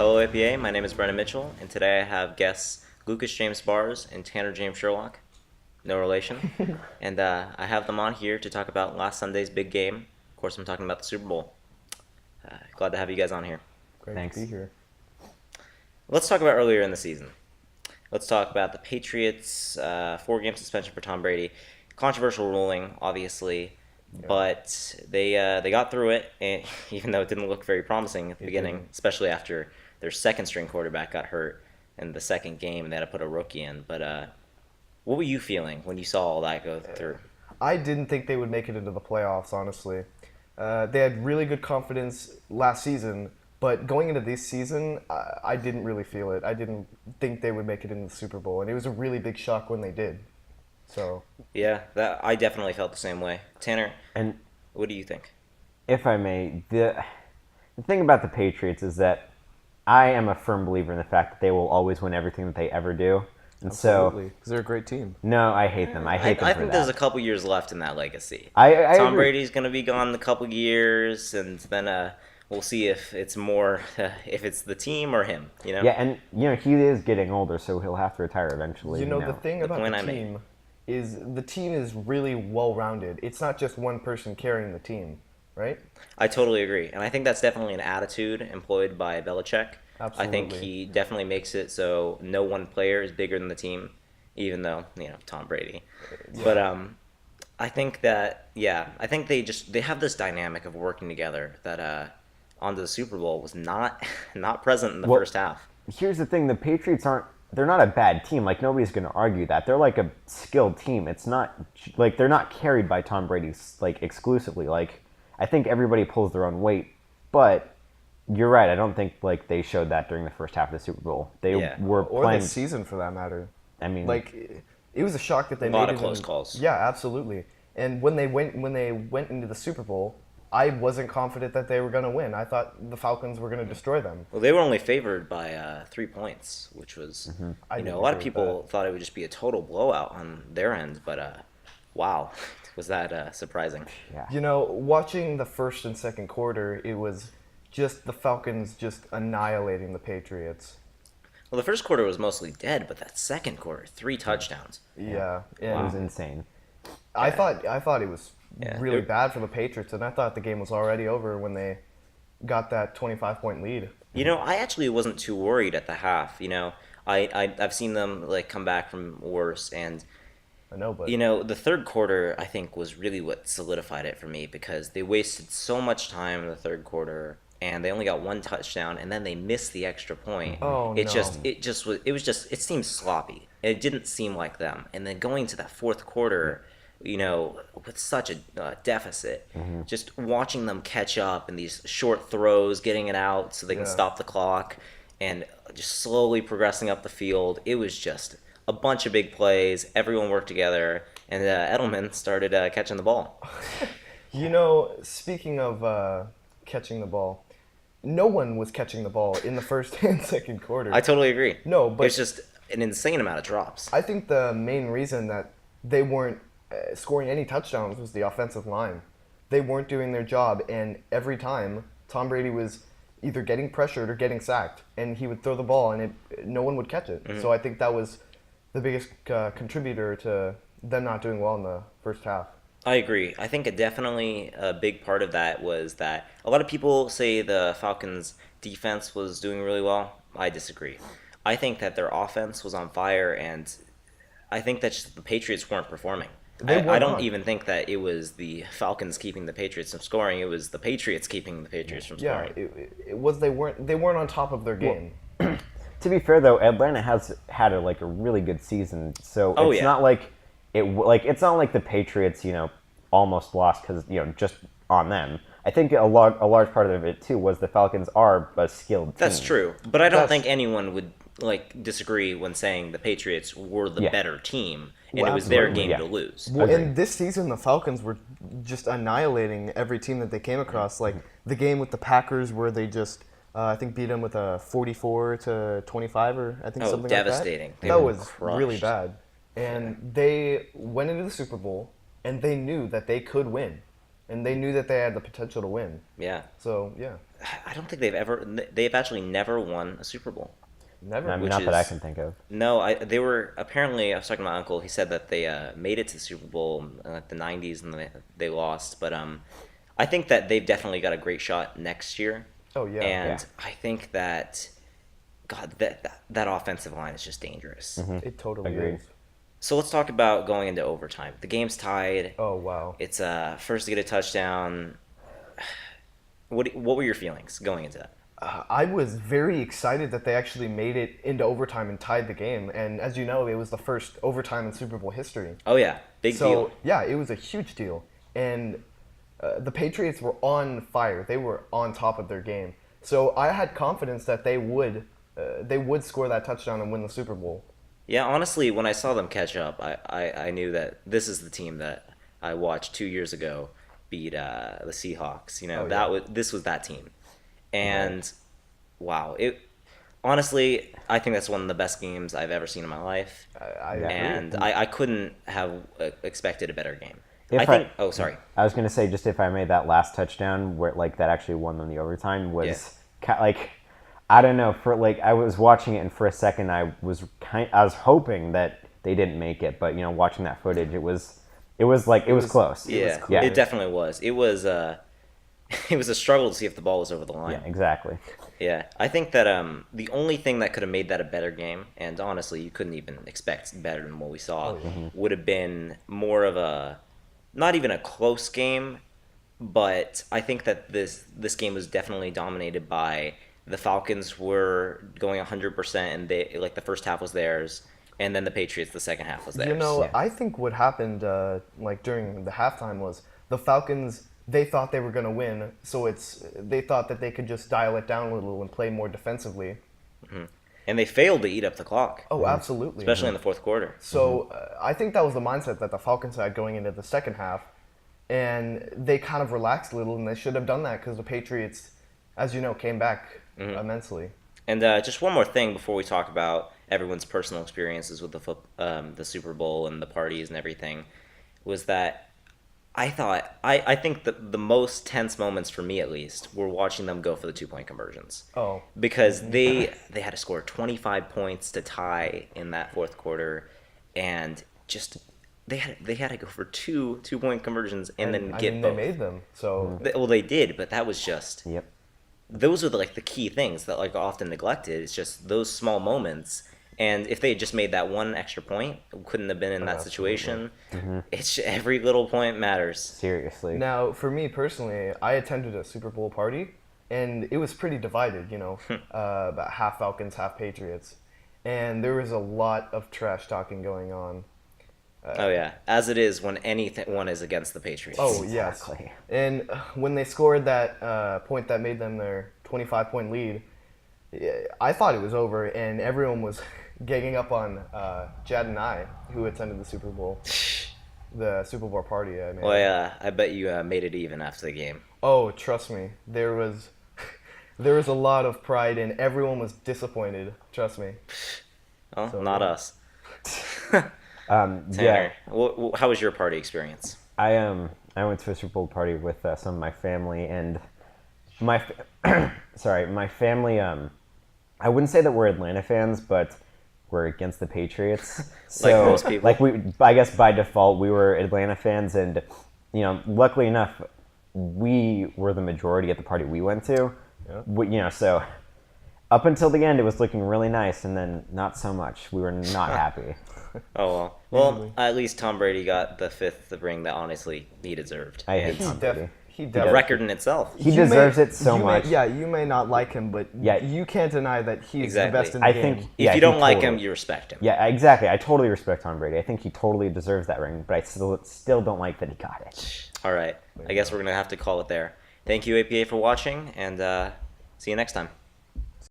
Hello, APA. My name is Brennan Mitchell, and today I have guests Lucas James Bars and Tanner James Sherlock. No relation. And I have them on here to talk about last Sunday's big game. Of course, I'm talking about the Super Bowl. Glad to have you guys on here. Great Thanks. to be here. Let's talk about earlier in the season. Let's talk about the Patriots' 4-game suspension for Tom Brady. Controversial ruling, obviously, but they got through it, and even though it didn't look very promising at the beginning, didn't. especially after their second-string quarterback got hurt in the second game, and they had to put a rookie in. But what were you feeling when you saw all that go through? I didn't think they would make it into the playoffs, honestly. They had really good confidence last season, but going into this season, I didn't really feel it. I didn't think they would make it into the Super Bowl, and it was a really big shock when they did. So Yeah, I definitely felt the same way. Tanner, And what do you think? if I may, the thing about the Patriots is that I am a firm believer in the fact that they will always win everything that they ever do. And absolutely, because they're a great team. no, I hate them. I hate them I for think that. there's a couple years left in that legacy. I Tom agree. Brady's going to be gone in a couple years, and then we'll see if it's more if it's the team or him. You know? Yeah, and he is getting older, so he'll have to retire eventually. You know, the thing the about point the I made. team is the team is really well-rounded. It's not just one person carrying the team, right? I totally agree, and I think that's definitely an attitude employed by Belichick. I think Absolutely. he definitely makes it so no one player is bigger than the team, even though Tom Brady. But I think that I think they have this dynamic of working together that onto the Super Bowl was not not present in the Well, first half. Here's the thing: the Patriots they're not a bad team. Like, nobody's going to argue that. They're like a skilled team. It's not like they're not carried by Tom Brady like exclusively. Like, I think everybody pulls their own weight, but you're right. I don't think like they showed that during the first half of the Super Bowl. They Yeah. were Or playing. this season, for that matter. I mean, Like, it was a shock that they A lot made of it close in- calls. Yeah, absolutely. And when they went into the Super Bowl, I wasn't confident that they were going to win. I thought the Falcons were going to destroy them. Well, they were only favored by 3 points, which was, I a didn't lot of agree with people thought it would just be a total blowout on their end, but wow, was that surprising. yeah. You know, watching the first and second quarter, it was just the Falcons just annihilating the Patriots. Well, the first quarter was mostly dead, but that second quarter, 3 touchdowns. Yeah, It and was insane. I thought it was Yeah. really It- bad for the Patriots, and I thought the game was already over when they got that 25-point lead. I actually wasn't too worried at the half. I've seen them like come back from worse, and I know, but the third quarter I think was really what solidified it for me because they wasted so much time in the third quarter. And they only got 1 touchdown, and then they missed the extra point. Oh, it no. it seemed sloppy. It didn't seem like them. And then going to that fourth quarter, with such a deficit, just watching them catch up in these short throws, getting it out so they can Yeah. stop the clock, and just slowly progressing up the field. It was just a bunch of big plays. Everyone worked together, and Edelman started catching the ball. Speaking of catching the ball, no one was catching the ball in the first and second quarter. I totally agree. No, but- it's just an insane amount of drops. I think the main reason that they weren't scoring any touchdowns was the offensive line. They weren't doing their job, and every time Tom Brady was either getting pressured or getting sacked, and he would throw the ball, and no one would catch it. So I think that was the biggest contributor to them not doing well in the first half. I agree. I think definitely a big part of that was that a lot of people say the Falcons' defense was doing really well. I disagree. I think that their offense was on fire, and I think that just the Patriots weren't performing. They were I don't not. even think that it was the Falcons keeping the Patriots from scoring. It was the Patriots keeping the Patriots from Yeah, scoring. it was they weren't on top of their game. To be fair, though, Atlanta has had a really good season, so Oh, it's yeah. not like it's not like the Patriots, almost lost because just on them. I think a large part of it too was the Falcons are a skilled team. That's true, but I don't That's- think anyone would disagree when saying the Patriots were the Yeah. better team and Well, it was their absolutely, game yeah. to lose. Well, Agreed. and this season, the Falcons were just annihilating every team that they came across. Like the game with the Packers, where they just, I think, beat them with a 44-25, or I think Oh, something devastating. like They that. That were was really crushed. bad. And they went into the Super Bowl, and they knew that they could win, and they knew that they had the potential to win. Yeah. So yeah, I don't think they've actually never won a Super Bowl. Never. Which Not that I is- can think of. No, they were apparently. I was talking to my uncle. He said that they made it to the Super Bowl in like the '90s and they lost. But I think that they've definitely got a great shot next year. Oh, yeah. And Yeah. I think that, God, that offensive line is just dangerous. It totally Agreed. is. So let's talk about going into overtime. The game's tied. Oh, wow. It's first to get a touchdown. What were your feelings going into that? I was very excited that they actually made it into overtime and tied the game. And as you know, it was the first overtime in Super Bowl history. Oh yeah, big So, deal. yeah, it was a huge deal. And the Patriots were on fire. They were on top of their game. So I had confidence that they would score that touchdown and win the Super Bowl. Yeah, honestly, when I saw them catch up, I knew that this is the team that I watched 2 years ago beat the Seahawks. You know, Oh, yeah. this was that team, and wow, it honestly, I think that's one of the best games I've ever seen in my life, I Yeah. agree. and I couldn't have expected a better game. If I think. Oh, sorry. I was gonna say, just if I made that last touchdown where like that actually won them the overtime was like, I don't know, for like I was watching it and for a second I was hoping that they didn't make it, but you know, watching that footage, it was close. Yeah, close. it definitely was. It was it was a struggle to see if the ball was over the line. Yeah, exactly. Yeah, I think that the only thing that could have made that a better game, and honestly, you couldn't even expect better than what we saw, would have been more of a, not even a close game, but I think that this game was definitely dominated by the Falcons were going 100%, and they like the first half was theirs, and then the Patriots the second half was theirs. You know, Yeah. I think what happened like during the halftime was the Falcons, they thought they were going to win, so they thought that they could just dial it down a little and play more defensively. and they failed to eat up the clock, Oh, absolutely. especially in the fourth quarter. So I think that was the mindset that the Falcons had going into the second half, and they kind of relaxed a little, and they should have done that because the Patriots, as you know, came back immensely. And just one more thing before we talk about everyone's personal experiences with the Super Bowl and the parties and everything, was that I think the most tense moments for me at least were watching them go for the 2-point conversions. Oh, Because they had to score 25 points to tie in that fourth quarter, and just they had to go for two-point conversions and then I get mean, both. they made them. So Well, they did, but that was just Yep. those are like the key things that like often neglected. It's just those small moments, and if they had just made that one extra point, couldn't have been in that situation. It's every little point matters. Seriously. now, for me personally, I attended a Super Bowl party, and it was pretty divided. You know, about half Falcons, half Patriots, and there was a lot of trash talking going on. Oh yeah, as it is when anyone is against the Patriots. Oh, yes. Exactly. And when they scored that point that made them their 25-point lead, I thought it was over, and everyone was ganging up on Jad and I, who attended the Super Bowl party. I mean. Well, yeah, I bet you made it even after the game. Oh, trust me, there was a lot of pride, and everyone was disappointed. Trust me. Oh, So, not yeah. us. Yeah. Tanner, how was your party experience? I went to a Super Bowl party with some of my family, and my my family. I wouldn't say that we're Atlanta fans, but we're against the Patriots. So, Like most people. I guess by default, we were Atlanta fans, and you know, luckily enough, we were the majority at the party we went to. Yeah. So up until the end, it was looking really nice, and then not so much. We were not happy. Oh well, at least Tom Brady got the 5th ring that honestly he deserved. I hate It's Tom Brady. He a definitely. record in itself. He deserves it so much. Yeah, you may not like him, but Yeah. you can't deny that he's Exactly. the best in the I game. think If yeah, you he don't like him, totally- you respect him. Yeah, exactly. I totally respect Tom Brady. I think he totally deserves that ring, but I still don't like that he got it. All right. I guess we're gonna have to call it there. Thank you, APA, for watching, and see you next time.